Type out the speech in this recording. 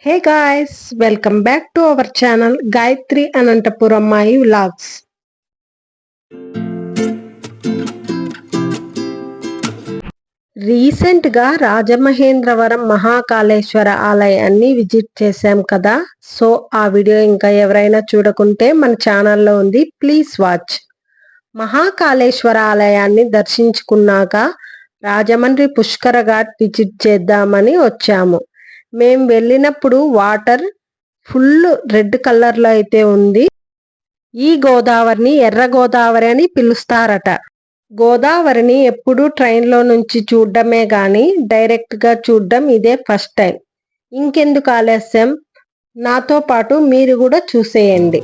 Hey guys, welcome back to our channel Gayatri Anantapuram Mai Vlogs. రీసెంట్గా రాజమహేంద్రవరం మహాకాళేశ్వర ఆలయాన్ని visit చేశాం కదా. సో ఆ వీడియో ఇంకా ఎవరైనా చూడకుంటే మన ఛానల్లో ఉంది, ప్లీజ్ వాచ్. మహాకాళేశ్వర ఆలయాన్ని దర్శించుకున్నాక రాజమండ్రి పుష్కర ఘాట్ విజిట్ చేద్దామని వచ్చాము. మేము వెళ్ళినప్పుడు వాటర్ ఫుల్ రెడ్ కలర్లో అయితే ఉంది. ఈ గోదావరిని ఎర్ర గోదావరి అని పిలుస్తారట. గోదావరిని ఎప్పుడు ట్రైన్లో నుంచి చూడడమే కానీ డైరెక్ట్గా చూడడం ఇదే ఫస్ట్ టైం. ఇంకెందుకు ఆలస్యం, నాతో పాటు మీరు కూడా చూసేయండి.